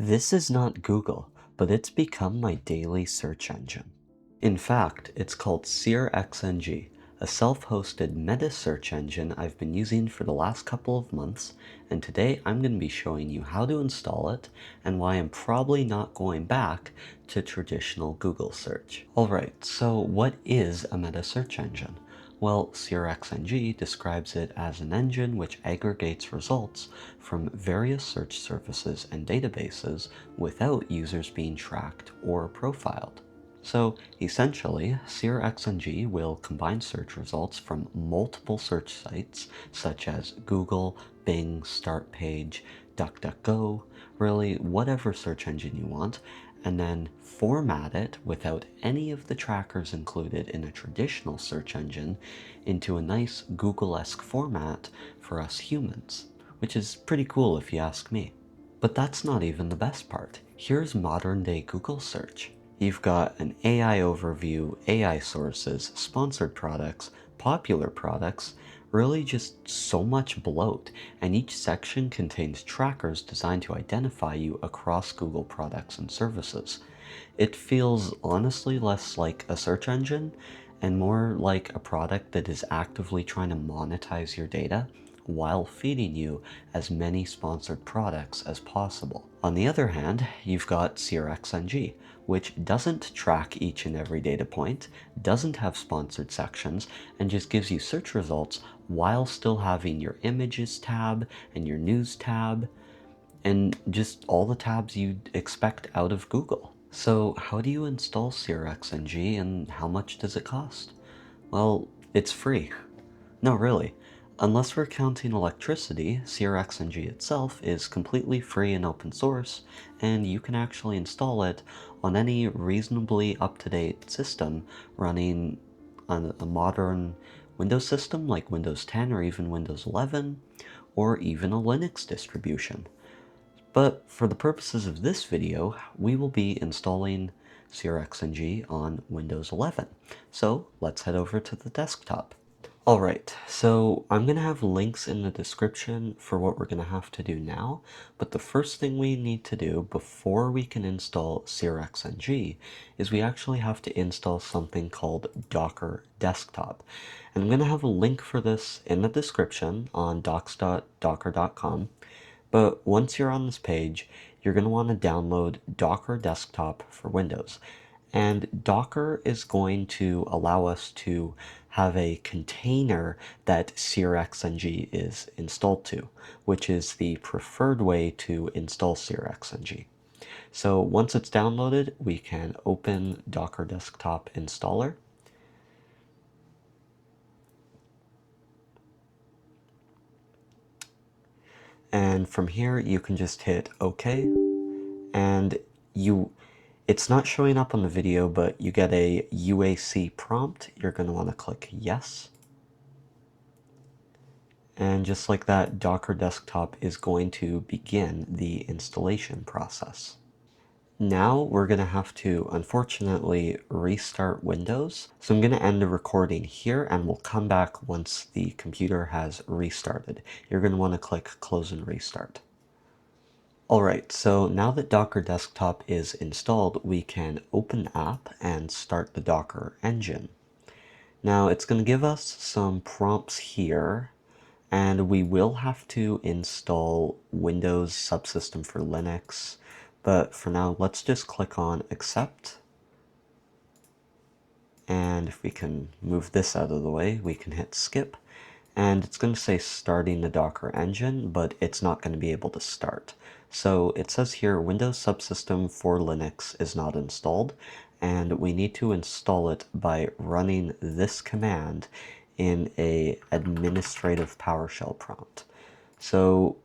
This is not Google, but it's become my daily search engine. In fact, it's called SearXNG, a self-hosted metasearch engine I've been using for the last couple of months, and today I'm going to be showing you how to install it and why I'm probably not going back to traditional Google search. Alright, so what is a metasearch engine? Well, SearXNG describes it as an engine which aggregates results from various search services and databases without users being tracked or profiled. So essentially, SearXNG will combine search results from multiple search sites such as Google, Bing, Startpage, DuckDuckGo, really whatever search engine you want, and then format it without any of the trackers included in a traditional search engine into a nice Google-esque format for us humans, which is pretty cool if you ask me. But that's not even the best part. Here's modern day Google search. You've got an AI overview, AI sources, sponsored products, popular products, really just so much bloat, and each section contains trackers designed to identify you across Google products and services. It feels honestly less like a search engine and more like a product that is actively trying to monetize your data while feeding you as many sponsored products as possible. On the other hand, you've got SearXNG, which doesn't track each and every data point, doesn't have sponsored sections, and just gives you search results while still having your images tab and your news tab, and just all the tabs you'd expect out of Google. So how do you install SearXNG and how much does it cost? Well, it's free. No, really. Unless we're counting electricity, SearXNG itself is completely free and open source, and you can actually install it on any reasonably up-to-date system running on a modern Windows system like Windows 10 or even Windows 11, or even a Linux distribution. But for the purposes of this video, we will be installing SearXNG on Windows 11. So let's head over to the desktop. Alright, so I'm going to have links in the description for what we're going to have to do now, but the first thing we need to do before we can install SearXNG is we actually have to install something called Docker Desktop. And I'm going to have a link for this in the description on docs.docker.com. But once you're on this page, you're going to want to download Docker Desktop for Windows. And Docker is going to allow us to have a container that SearXNG is installed to, which is the preferred way to install SearXNG. So once it's downloaded, we can open Docker Desktop Installer. And from here, you can just hit OK, and it's not showing up on the video, but you get a UAC prompt. You're going to want to click yes. And just like that, Docker Desktop is going to begin the installation process. Now we're going to have to, unfortunately, restart Windows. So I'm going to end the recording here and we'll come back once the computer has restarted. You're going to want to click close and restart. Alright, so now that Docker Desktop is installed, we can open the app and start the Docker engine. Now it's going to give us some prompts here, and we will have to install Windows Subsystem for Linux, but for now let's just click on Accept. And if we can move this out of the way, we can hit Skip. And it's going to say starting the Docker engine, but it's not going to be able to start. So it says here Windows Subsystem for Linux is not installed, and we need to install it by running this command in a administrative PowerShell prompt. So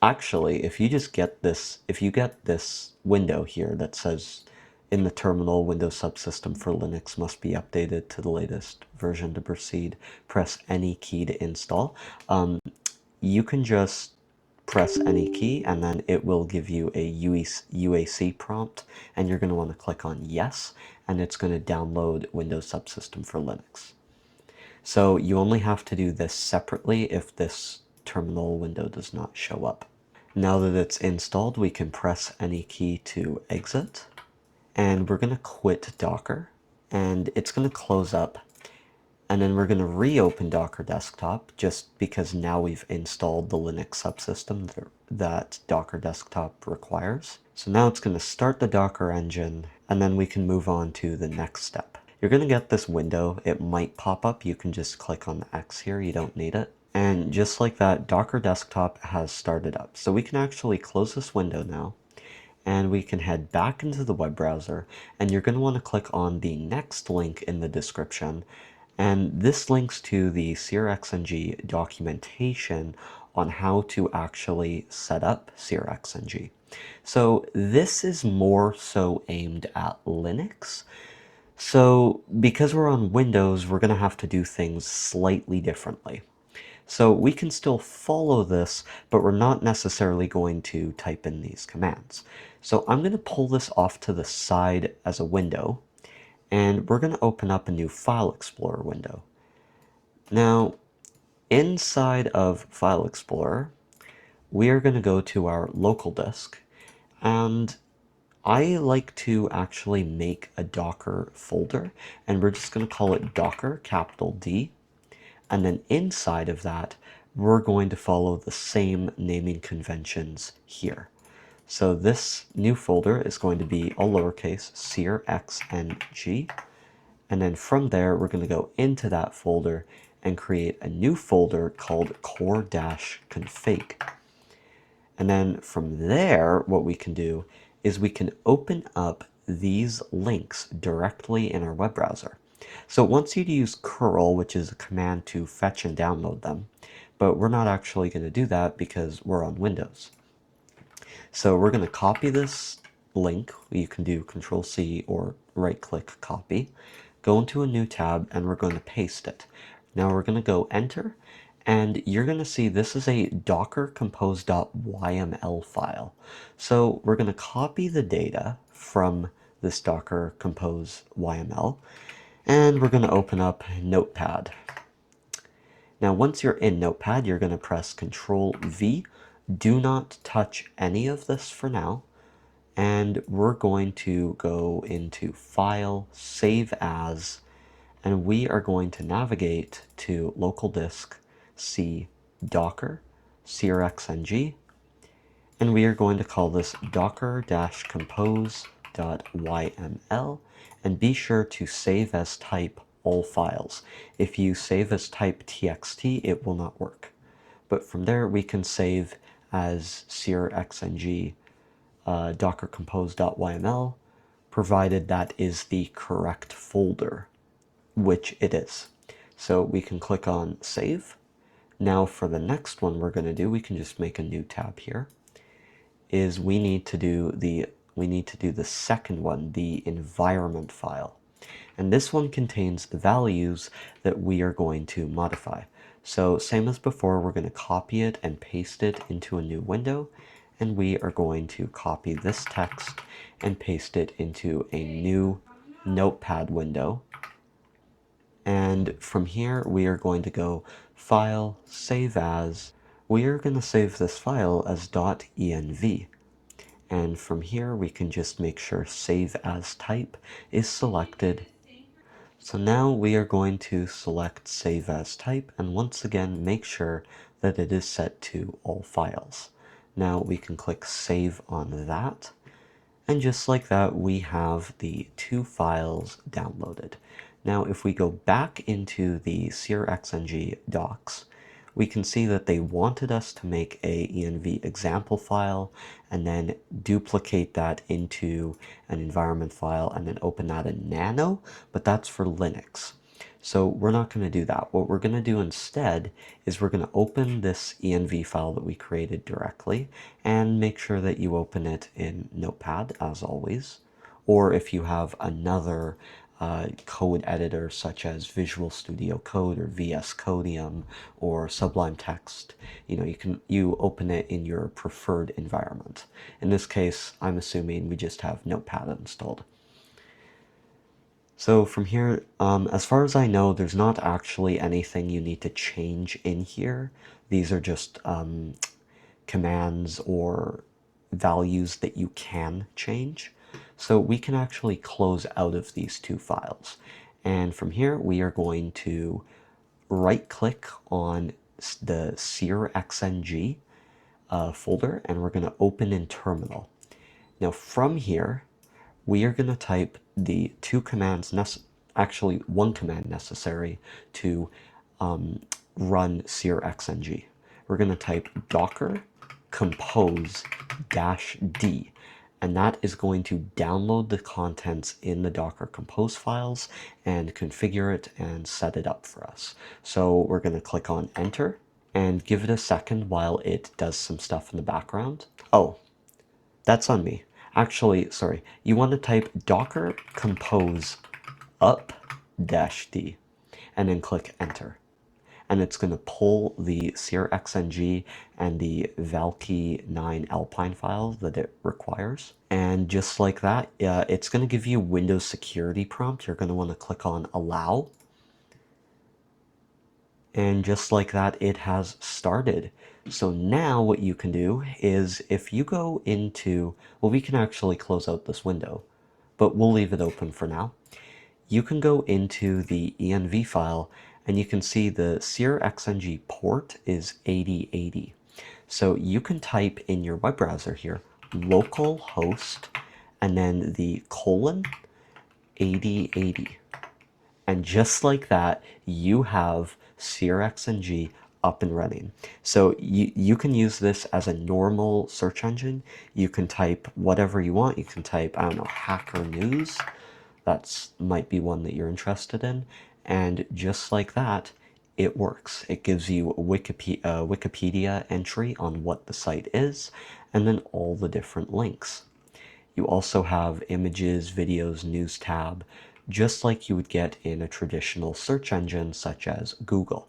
actually, if you get this window here that says in the terminal, Windows Subsystem for Linux must be updated to the latest version to proceed, press any key to install. You can just press any key and then it will give you a UAC prompt, and you're going to want to click on yes, and it's going to download Windows Subsystem for Linux. So you only have to do this separately if this terminal window does not show up. Now that it's installed, we can press any key to exit, and we're going to quit Docker, and it's going to close up, and then we're going to reopen Docker Desktop just because now we've installed the Linux subsystem that Docker Desktop requires. So now it's going to start the Docker engine, and then we can move on to the next step. You're going to get this window. It might pop up. You can just click on the X here. You don't need it. And just like that, Docker Desktop has started up. So we can actually close this window now, and we can head back into the web browser, and you're going to want to click on the next link in the description, and this links to the SearXNG documentation on how to actually set up SearXNG. So this is more so aimed at Linux. So because we're on Windows, we're going to have to do things slightly differently. So we can still follow this, but we're not necessarily going to type in these commands. So I'm going to pull this off to the side as a window, and we're going to open up a new File Explorer window. Now, inside of File Explorer, we are going to go to our local disk, and I like to actually make a Docker folder, and we're just going to call it Docker, capital D. And then inside of that, we're going to follow the same naming conventions here. So this new folder is going to be all lowercase SearXNG. And then from there, we're going to go into that folder and create a new folder called core-config. And then from there, what we can do is we can open up these links directly in our web browser. So it wants you to use curl, which is a command to fetch and download them, but we're not actually going to do that because we're on Windows. So we're going to copy this link. You can do Control-C or right-click copy. Go into a new tab, and we're going to paste it. Now we're going to go enter, and you're going to see this is a docker compose.yml file. So we're going to copy the data from this docker compose YML, and we're going to open up Notepad. Now once you're in Notepad, you're going to press Control-V. Do not touch any of this for now, and we're going to go into File, Save As, and we are going to navigate to local disk, C, Docker, SearXNG, and we are going to call this docker-compose.yml, and be sure to save as type all files. If you save as type txt, it will not work. But from there, we can save as SearXNG docker-compose.yml, provided that is the correct folder, which it is. So we can click on Save. Now for the next one we're going to do, we can just make a new tab here, is we need to do the second one, the environment file. And this one contains the values that we are going to modify. So same as before, we're going to copy it and paste it into a new window, and we are going to copy this text and paste it into a new Notepad window. And from here, we are going to go File, Save As. We are going to save this file as .env. And from here, we can just make sure Save As Type is selected. So now we are going to select Save As Type, and once again, make sure that it is set to all files. Now we can click Save on that. And just like that, we have the two files downloaded. Now, if we go back into the SearXNG docs, we can see that they wanted us to make a env example file and then duplicate that into an environment file and then open that in Nano, but that's for Linux. So we're not going to do that. What we're going to do instead is we're going to open this env file that we created directly, and make sure that you open it in Notepad as always. Or if you have another code editor such as Visual Studio Code or VS Codium or Sublime Text, you open it in your preferred environment. In this case, I'm assuming we just have Notepad installed. So from here, as far as I know, there's not actually anything you need to change in here. These are just commands or values that you can change. So we can actually close out of these two files. And from here, we are going to right-click on the SearXNG folder, and we're going to open in terminal. Now from here, we are going to type the two commands, actually one command necessary to run SearXNG. We're going to type docker compose -d, and that is going to download the contents in the Docker Compose files and configure it and set it up for us. So we're going to click on enter and give it a second while it does some stuff in the background. Oh, that's on me. Actually, sorry, you want to type docker compose up-d and then click enter. And it's going to pull the SearXNG and the Valkey 9 Alpine file that it requires. And just like that, it's going to give you Windows security prompt. You're going to want to click on allow. And just like that, it has started. So now what you can do is if you go into, well, we can actually close out this window, but we'll leave it open for now. You can go into the env file and you can see the SearXNG port is 8080. So you can type in your web browser here, localhost, and then the colon 8080. And just like that, you have SearXNG up and running. So you can use this as a normal search engine. You can type whatever you want. You can type, I don't know, hacker news. That's might be one that you're interested in. And just like that, it works. It gives you a Wikipedia entry on what the site is, and then all the different links. You also have images, videos, news tab, just like you would get in a traditional search engine such as Google.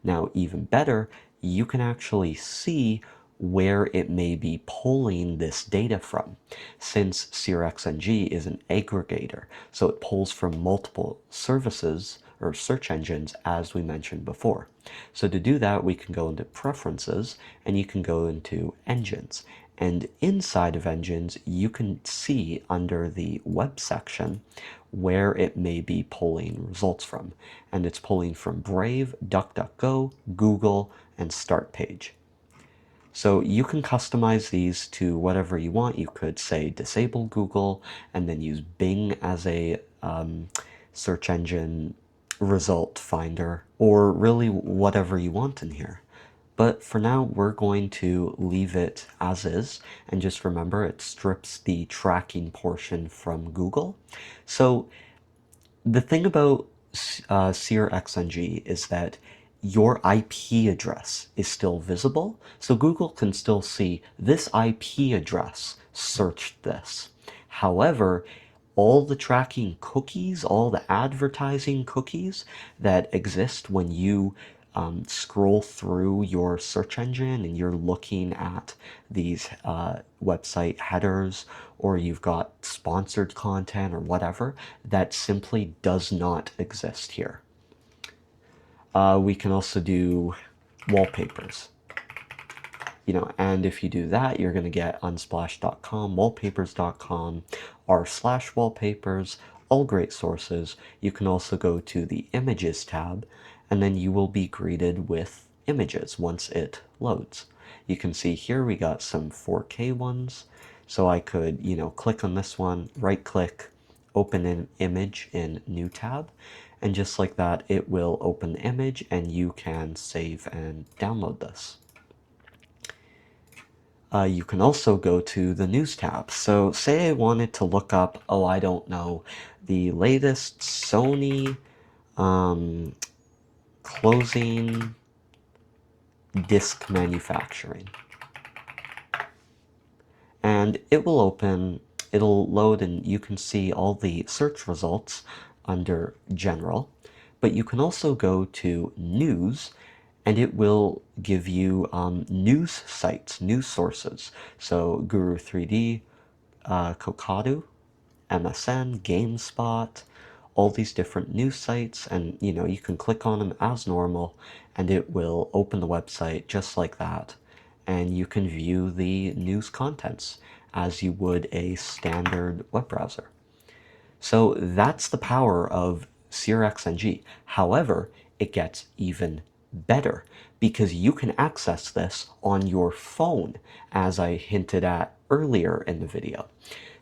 Now, even better, you can actually see where it may be pulling this data from, since SearXNG is an aggregator, so it pulls from multiple services or search engines, as we mentioned before. So to do that, we can go into preferences and you can go into engines. And inside of engines, you can see under the web section where it may be pulling results from. And it's pulling from Brave, DuckDuckGo, Google, and Start Page. So you can customize these to whatever you want. You could say disable Google and then use Bing as a search engine result finder, or really whatever you want in here. But for now, we're going to leave it as is, and just remember it strips the tracking portion from Google. So the thing about SearXNG is that your IP address is still visible, so Google can still see this IP address searched this. However, all the tracking cookies, all the advertising cookies that exist when you scroll through your search engine and you're looking at these website headers, or you've got sponsored content or whatever, that simply does not exist here. We can also do wallpapers. And if you do that, you're going to get unsplash.com, wallpapers.com, r/wallpapers, all great sources. You can also go to the images tab, and then you will be greeted with images once it loads. You can see here we got some 4K ones. So I could, click on this one, right click, open an image in new tab. And just like that, it will open the image and you can save and download this. You can also go to the news tab. So say I wanted to look up, I don't know, the latest Sony closing disc manufacturing. And it will open, it'll load, and you can see all the search results under general. But you can also go to news, and it will give you news sites, news sources. So Guru 3D, Kokadu, MSN, GameSpot, all these different news sites, and you can click on them as normal and it will open the website just like that, and you can view the news contents as you would a standard web browser. So that's the power of SearXNG. However, it gets even better because you can access this on your phone, as I hinted at earlier in the video.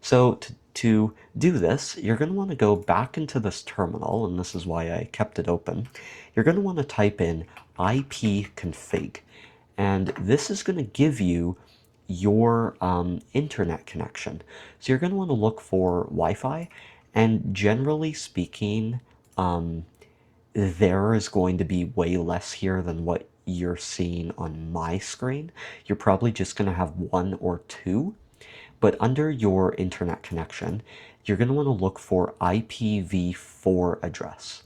So to do this, you're going to want to go back into this terminal, and this is why I kept it open. You're going to want to type in ipconfig, and this is going to give you your internet connection. So you're going to want to look for Wi-Fi, and generally speaking, there is going to be way less here than what you're seeing on my screen. You're probably just going to have one or two. But under your internet connection, you're going to want to look for IPv4 address.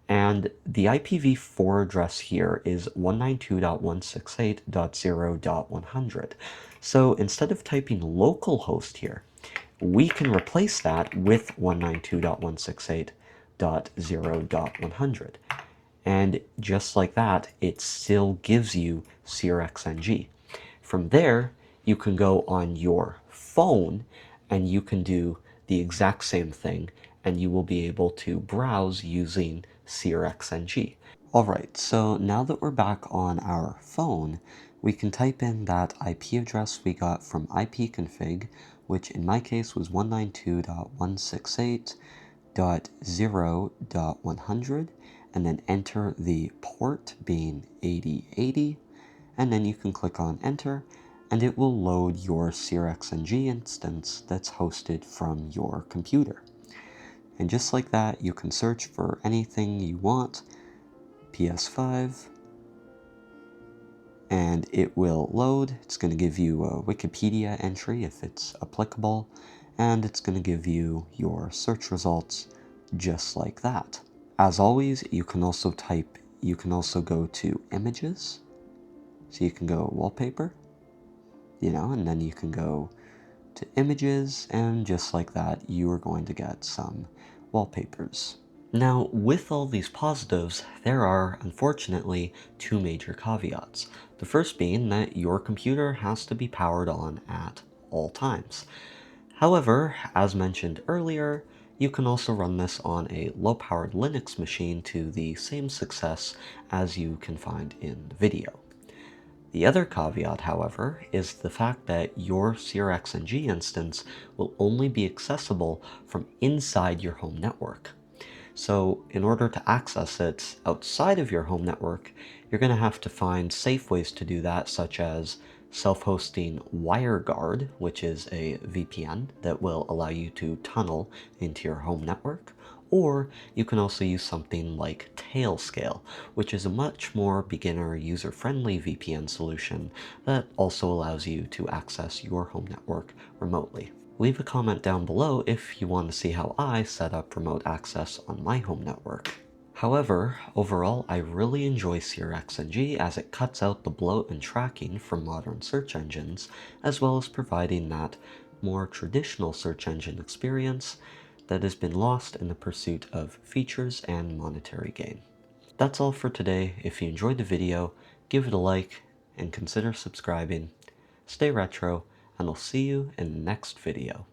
And the IPv4 address here is 192.168.0.100. So instead of typing localhost here, we can replace that with 192.168.0.100. And just like that, it still gives you SearXNG. From there, you can go on your phone and you can do the exact same thing, and you will be able to browse using SearXNG. Alright, so now that we're back on our phone, we can type in that IP address we got from ipconfig, which in my case was 192.168.0.100, and then enter the port being 8080, and then you can click on enter, and it will load your SearXNG instance that's hosted from your computer. And just like that, you can search for anything you want, PS5, and it will load. It's going to give you a Wikipedia entry if it's applicable, and it's going to give you your search results just like that. As always, you can also go to images. So you can go wallpaper, and then you can go to images, and just like that, you are going to get some wallpapers. Now, with all these positives, there are, unfortunately, two major caveats. The first being that your computer has to be powered on at all times. However, as mentioned earlier, you can also run this on a low-powered Linux machine to the same success as you can find in the video. The other caveat, however, is the fact that your SearXNG instance will only be accessible from inside your home network. So in order to access it outside of your home network, you're going to have to find safe ways to do that, such as self-hosting WireGuard, which is a VPN that will allow you to tunnel into your home network. Or you can also use something like Tailscale, which is a much more beginner user-friendly VPN solution that also allows you to access your home network remotely. Leave a comment down below if you want to see how I set up remote access on my home network. However, overall, I really enjoy SearXNG as it cuts out the bloat and tracking from modern search engines, as well as providing that more traditional search engine experience that has been lost in the pursuit of features and monetary gain. That's all for today. If you enjoyed the video, give it a like and consider subscribing. Stay retro, and I'll see you in the next video.